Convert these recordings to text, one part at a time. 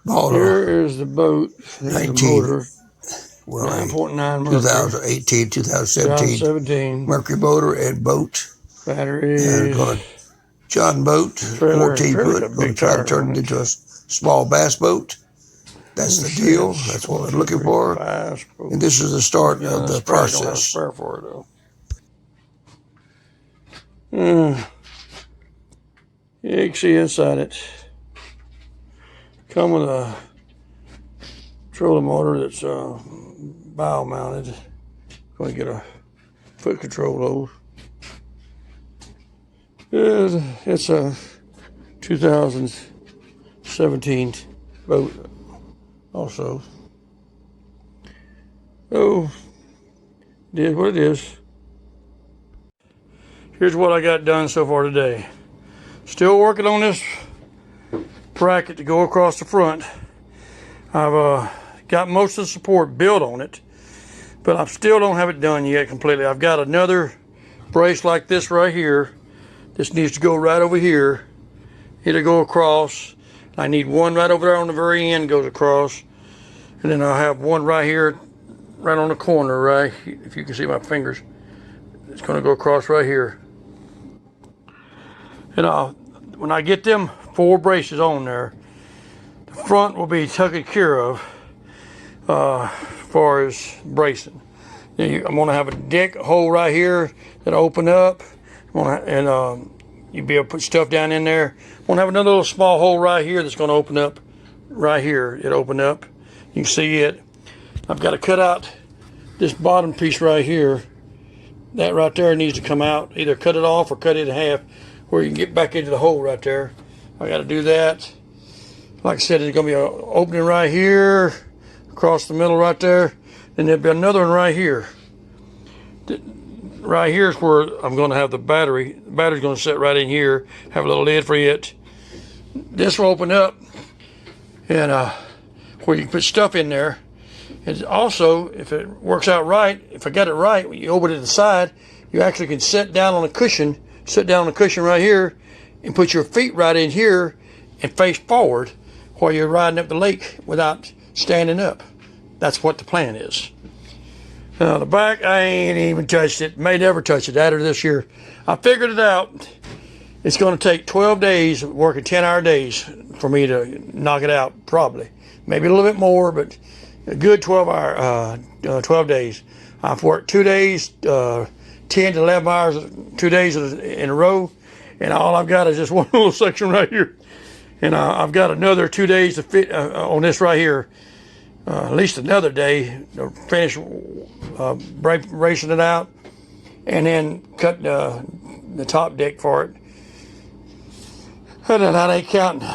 Here is the boat. Here's 19, the motor. well, 9.9 Mercury. 2018, 2017. 2017. Mercury motor and boat. Batteries. John boat, Trailer, 14 foot. Going to try to turn it into a small bass boat. That's the deal. That's what we're looking for. And this is the start of the process. Don't have a spare for it though. You can see inside it. Come with a trolling motor that's bow mounted. Going to get a foot control load. It's a 2017 boat also. Oh, it is what it is. Here's what I got done so far today. Still working on this bracket to go across the front. I've got most of the support built on it, but I still don't have it done yet completely. I've got another brace like this right here. This needs to go right over here. It'll go across. I need one right over there on the very end goes across. And then I'll have one right here, right on the corner, right? If you can see my fingers. It's gonna go across right here. And when I get them 4 braces on there, the front will be taken care of as far as bracing. I'm gonna have a deck hole right here that'll open up. And you'll be able to put stuff down in there. I'm gonna have another little small hole right here that's gonna open up. Right here, it'll open up. You can see it. I've got to cut out this bottom piece right here. That right there needs to come out. Either cut it off or cut it in half where you can get back into the hole right there. I got to do that. Like I said, there's gonna be an opening right here, across the middle right there. And there'll be another one right here. Right here is where I'm going to have the battery. The battery's going to sit right in here. Have a little lid for it. This will open up, and where you can put stuff in there. And also, if it works out right, if I got it right, when you open it to the side, you actually can sit down on a cushion right here, and put your feet right in here and face forward while you're riding up the lake without standing up. That's what the plan is. Now the back, I ain't even touched it. May never touch it after this year. I figured it out. It's going to take 12 days, working 10-hour days, for me to knock it out, probably. Maybe a little bit more, but a good 12 days. I've worked 2 days, 10 to 11 hours, 2 days in a row, and all I've got is just one little section right here. And I've got another 2 days to fit on this right here. At least another day to finish racing it out, and then cut the top deck for it. And that ain't counting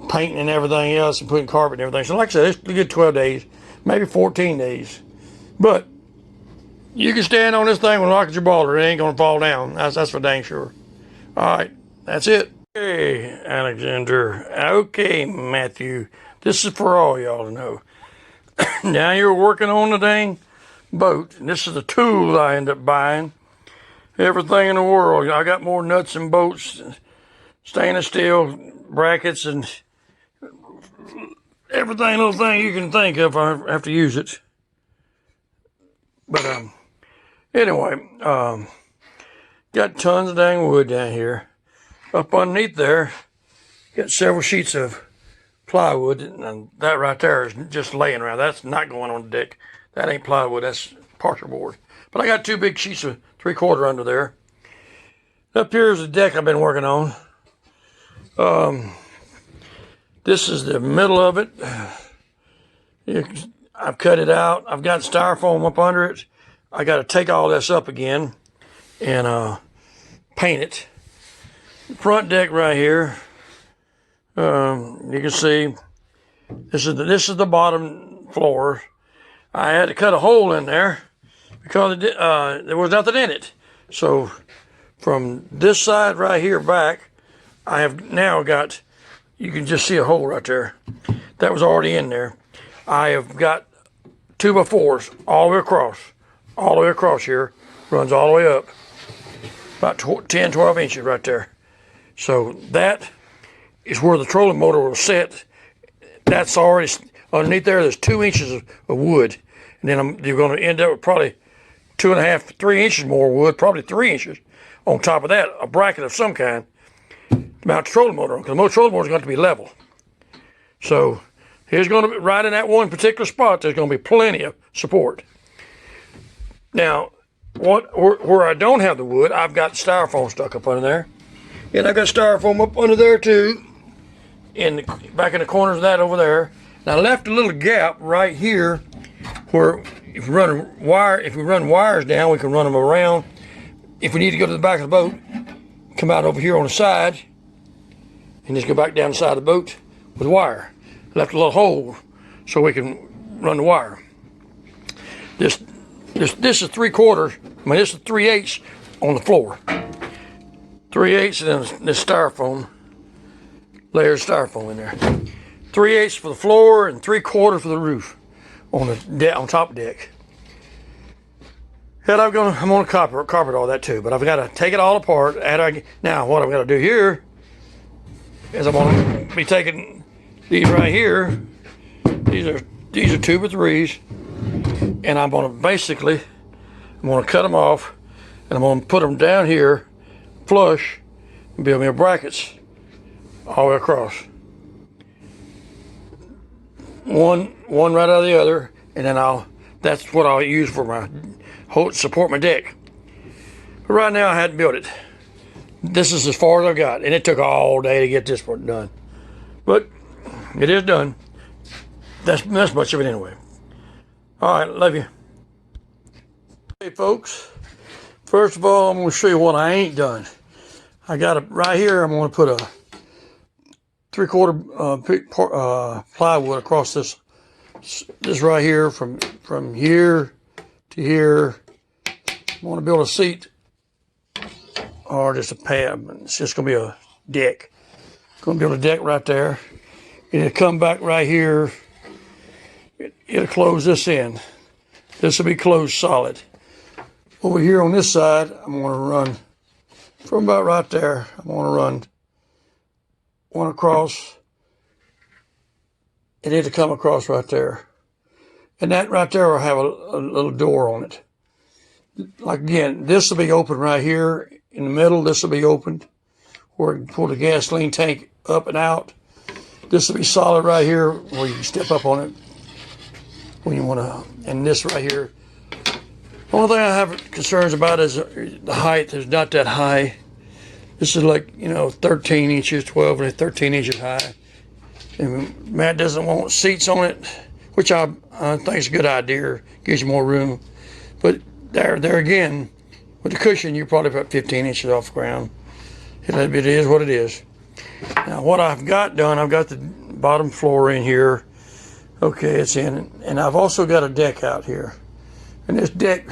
painting and everything else and putting carpet and everything. So like I said, it's a good 12 days, maybe 14 days. But you can stand on this thing with a rocket baller. It ain't going to fall down. That's for dang sure. All right, that's it. Hey, Alexander. Okay, Matthew. This is for all y'all to know. Now you're working on the dang boat, and this is the tool I end up buying. Everything in the world. I got more nuts and bolts, stainless steel brackets, and everything, little thing you can think of. I have to use it. But anyway, got tons of dang wood down here. Up underneath there, got several sheets of plywood, and that right there is just laying around. That's not going on the deck. That ain't plywood, that's partial board. But I got 2 big sheets of 3/4 under there. Up here is the deck I've been working on. This is the middle of it. I've cut it out. I've got styrofoam up under it. I got to take all this up again and paint it. Front deck right here. You can see this is the bottom floor. I had to cut a hole in there because there was nothing in it. So from this side right here back, I have now got, you can just see a hole right there. That was already in there. I have got 2x4s all the way across here, runs all the way up, about 10, 12 inches right there. So that is where the trolling motor will sit that's already underneath there. There's 2 inches of wood, and then you're going to end up with probably 2.5, 3 inches more wood, probably 3 inches. On top of that, a bracket of some kind to mount the trolling motor on, because the trolling motor is going to be level. So here's going to be right in that one particular spot. There's going to be plenty of support. Now, where I don't have the wood, I've got styrofoam stuck up under there, and I got styrofoam up under there too. Back in the corners of that over there. And I left a little gap right here where if we run wires down, we can run them around. If we need to go to the back of the boat, come out over here on the side and just go back down the side of the boat with wire. Left a little hole so we can run the wire. This is 3/4. I mean, this is 3/8 on the floor. 3/8 and then this styrofoam. Layers of styrofoam in there. 3/8 for the floor and 3/4 for the roof on on top deck. And I'm gonna carpet all that too, but I've got to take it all apart. Now what I'm gonna do here is I'm gonna be taking these right here. These are 2x3s, and I'm gonna cut them off, and I'm gonna put them down here, flush, and build me brackets all the way across. One right out of the other, and then that's what I'll use for my support my deck. But right now I had to build it. This is as far as I got, and it took all day to get this part done. But it is done. That's much of it anyway. All right, love you. Hey folks, first of all, I'm going to show you what I ain't done. I got it right here. I'm going to put a 3/4 plywood across this right here from here to here. I want to build a seat or just a pad. It's just going to be a deck. Going to build a deck right there. It'll come back right here. It'll close this in. This will be closed solid. Over here on this side, I'm going to run from about right there. I'm going to run one across, and it'll come across right there. And that right there will have a little door on it. Like again, this will be open right here in the middle. This will be opened where you can pull the gasoline tank up and out. This will be solid right here where you can step up on it when you want to. And this right here. The only thing I have concerns about is the height. It's not that high. This is like, 13 inches, 12 and 13 inches high. And Matt doesn't want seats on it, which I think is a good idea. Gives you more room. But there again, with the cushion, you're probably about 15 inches off the ground. It is what it is. Now, what I've got done, I've got the bottom floor in here. Okay, it's in. And I've also got a deck out here. And this deck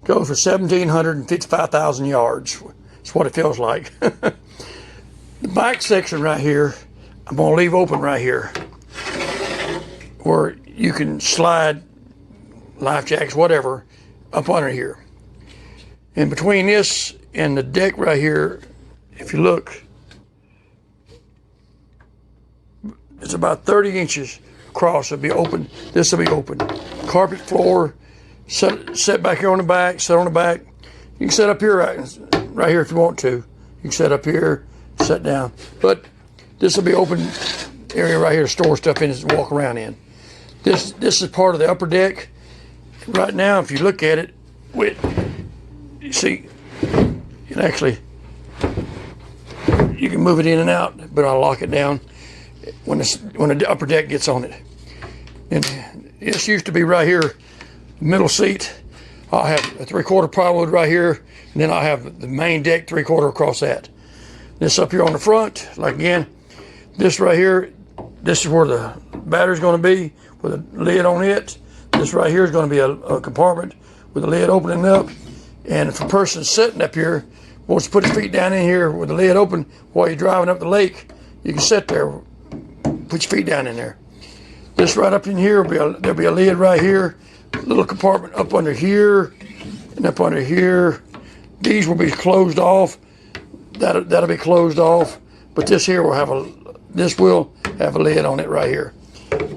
goes for 1,755,000 yards. It's what it feels like. The back section right here, I'm going to leave open right here, where you can slide life jackets, whatever, up under here. And between this and the deck right here, if you look, it's about 30 inches across. It'll be open. This will be open. Carpet floor. Set back here on the back. Sit on the back. You can sit up here right here if you want to. You can sit up here, sit down. But this will be open area right here to store stuff in and walk around in. This is part of the upper deck. Right now, if you look at it, you see, you can move it in and out, but I'll lock it down when the upper deck gets on it. And this used to be right here, middle seat. I'll have a 3/4 plywood right here, and then I'll have the main deck 3/4 across that. This up here on the front, like again, this right here, this is where the battery's going to be with a lid on it. This right here is going to be a compartment with a lid opening up. And if a person's sitting up here wants to put his feet down in here with the lid open while you're driving up the lake, you can sit there, put your feet down in there. This right up in here, there'll be a lid right here, a little compartment up under here, and up under here. These will be closed off. That'll be closed off. But this here will have a lid on it right here.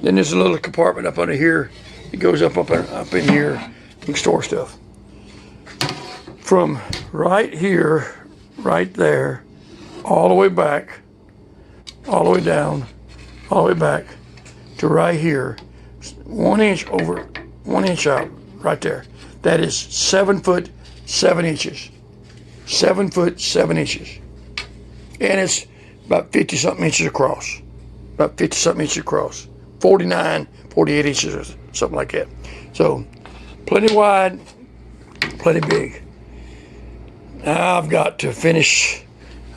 Then there's a little compartment up under here. It goes up in here. You can store stuff. From right here, right there, all the way back, all the way down, all the way back to right here, 1 inch over, 1 inch out, right there. That is 7 foot 7 inches. 7 foot 7 inches. And it's about 50 something inches across. About 50 something inches across. 49, 48 inches or something like that. So plenty wide, plenty big. Now I've got to finish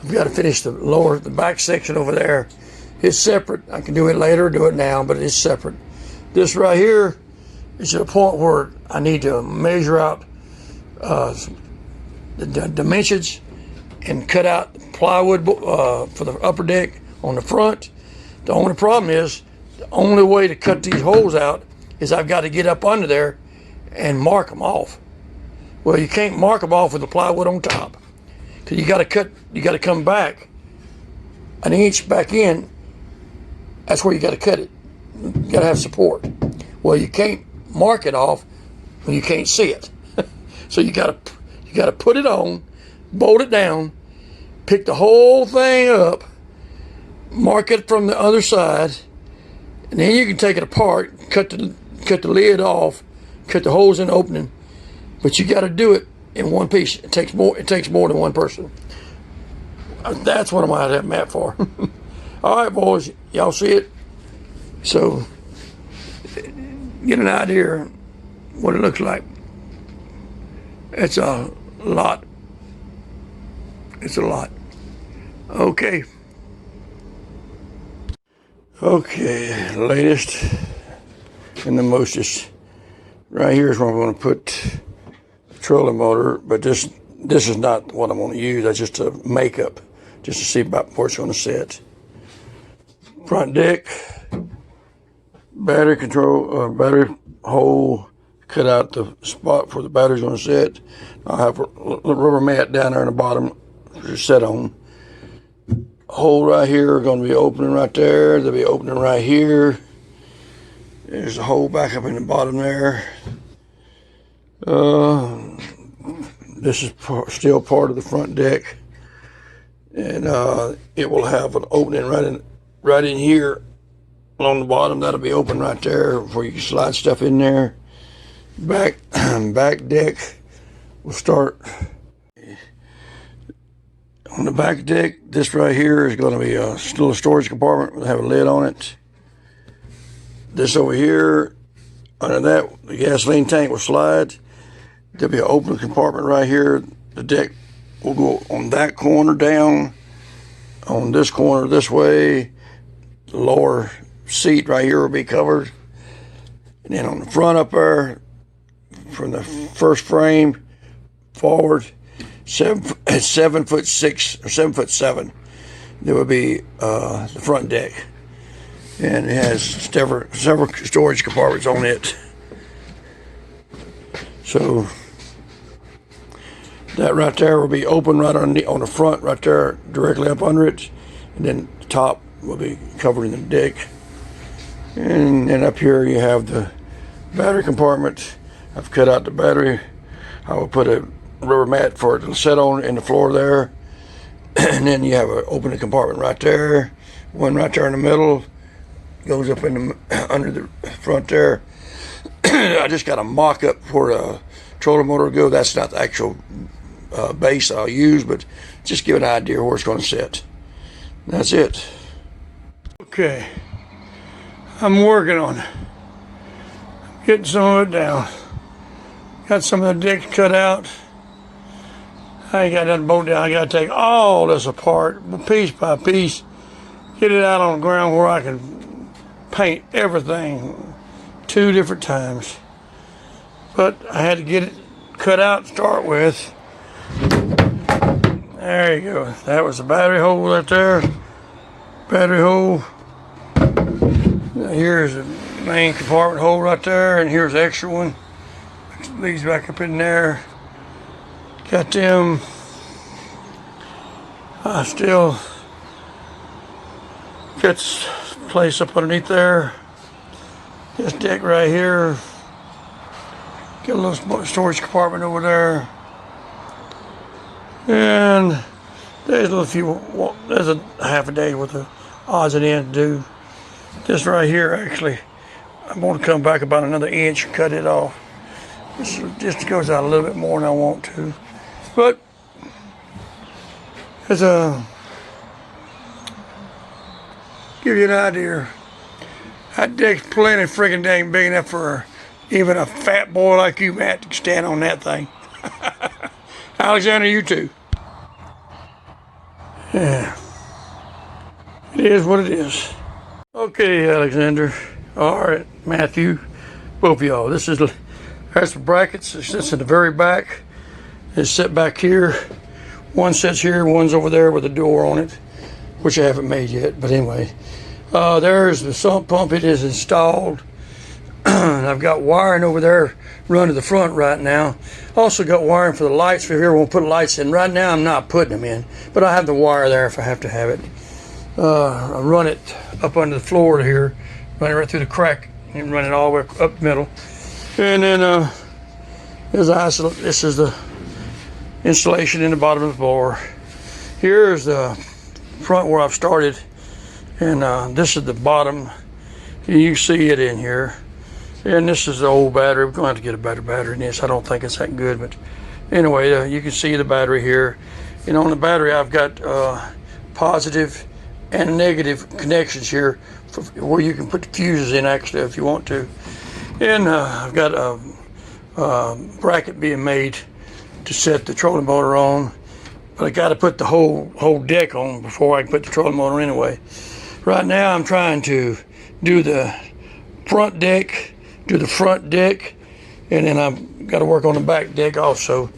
the back section over there. It's separate. I can do it later or do it now, but it's separate. This right here is at a point where I need to measure out the dimensions and cut out plywood for the upper deck on the front. The only problem is, the only way to cut these holes out is I've got to get up under there and mark them off. Well, you can't mark them off with the plywood on top, because you got to come back an inch back in. That's where you got to cut it. You got to have support. Well, you can't mark it off when you can't see it. So you got to put it on, bolt it down, pick the whole thing up, mark it from the other side, and then you can take it apart, cut the lid off, cut the holes in the opening. But you got to do it in one piece. It takes more than one person. That's what I'm out of that map for. All right, boys, y'all see it? So get an idea what it looks like. It's a lot. It's a lot. Okay. Okay, latest and the mostest. Right here is where I'm going to put the trolling motor, but this is not what I'm going to use. That's just a makeup, just to see about where it's going to sit. Front deck, battery control, battery hole, cut out the spot where the battery's going to sit. I'll have a little rubber mat down there in the bottom to set on. Hole right here are going to be opening right there. They'll be opening right here. There's a hole back up in the bottom there. This is still part of the front deck, and it will have an opening right in here along the bottom. That'll be open right there where you can slide stuff in there. Back deck will start. On the back deck, this right here is going to be still a storage compartment. We'll have a lid on it. This over here, under that, the gasoline tank will slide. There'll be an open compartment right here. The deck will go on that corner down, on this corner this way. The lower seat right here will be covered. And then on the front up there, from the first frame forward, 7 foot 6 or 7 foot 7, there will be the front deck, and it has several storage compartments on it. So that right there will be open right on the front right there, directly up under it, and then the top will be covered in the deck. And then up here you have the battery compartment. I've cut out the battery. I will put a rubber mat for it to sit on in the floor there. And then you have an open compartment right there. One right there in the middle. Goes up in the under the front there. I just got a mock-up for a trolling motor to go. That's not the actual base I'll use, but just give an idea where it's going to sit. That's it. Okay. I'm working on getting some of it down. Got some of the deck cut out. I ain't got nothing bolted down. I got to take all this apart, piece by piece, get it out on the ground where I can paint everything 2 different times. But I had to get it cut out to start with. There you go. That was the battery hole right there. Battery hole. Here's the main compartment hole right there, and here's the extra one. Leads back up in there. Got them. I still got this place up underneath there. This deck right here. Got a little storage compartment over there. And there's there's a half a day worth of odds and ends to do. This right here, actually, I'm going to come back about another inch and cut it off. This just goes out a little bit more than I want to. But as a give you an idea, that deck's plenty friggin' dang big enough for even a fat boy like you, Matt, to stand on that thing. Alexander, you too. Yeah. It is what it is. Okay, Alexander. All right, Matthew. Both of y'all. There's the brackets. It sits in the very back. It's set back here. One sits here, one's over there with a door on it, which I haven't made yet. But anyway, there's the sump pump. It is installed. I've got wiring over there run to the front right now. Also got wiring for the lights. If you ever want to put lights in, right now I'm not putting them in, but I have the wire there if I have to have it. I run it up under the floor here, run it right through the crack, and run it all the way up the middle. And then this is the installation in the bottom of the floor. Here's the front where I've started, and this is the bottom. You can see it in here. And this is the old battery. We're going to have to get a better battery in this. I don't think it's that good, but anyway, you can see the battery here. And on the battery, I've got positive and negative connections here where you can put the fuses in, actually, if you want to. And I've got a bracket being made to set the trolling motor on, but I got to put the whole deck on before I can put the trolling motor anyway. Right now, I'm trying to do the front deck, and then I've got to work on the back deck also.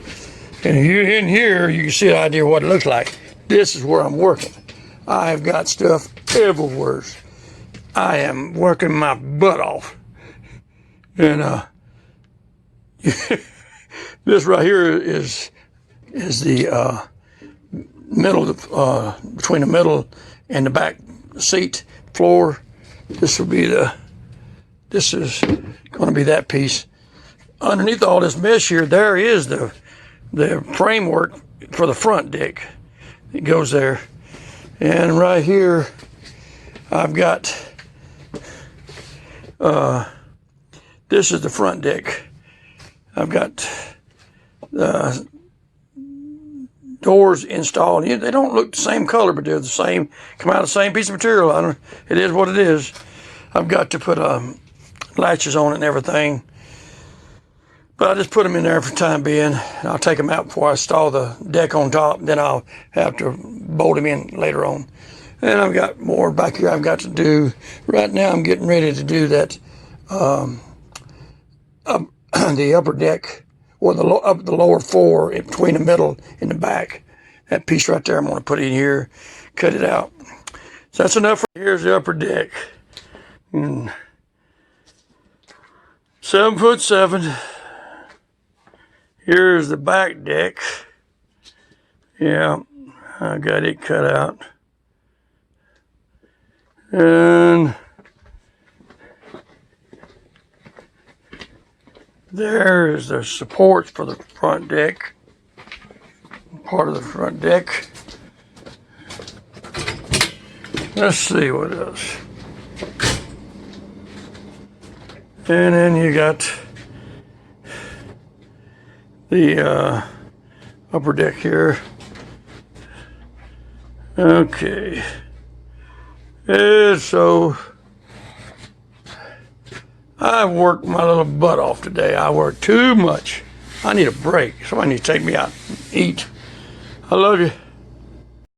And in here, you can see an idea of what it looks like. This is where I'm working. I have got stuff everywhere. I am working my butt off. And this right here is the middle, between the middle and the back seat floor. This is going to be that piece. Underneath all this mesh here, there is the framework for the front deck. It goes there. And right here, I've got, this is the front deck. I've got doors installed. They don't look the same color, but they're the same, come out of the same piece of material. It is what it is. I've got to put latches on it and everything. But I just put them in there for the time being. I'll take them out before I install the deck on top. Then I'll have to bolt them in later on. And I've got more back here I've got to do. Right now I'm getting ready to do that, the upper deck, or the lower floor in between the middle and the back. That piece right there, I'm going to put it in here, cut it out. So that's enough. Here's the upper deck. 7'7". Here's the back deck. Yeah, I got it cut out. And there's the supports for the front deck. Part of the front deck. Let's see what else. And then you got the upper deck here. Okay. And so I worked my little butt off today. I worked too much. I need a break. Somebody needs to take me out and eat. I love you.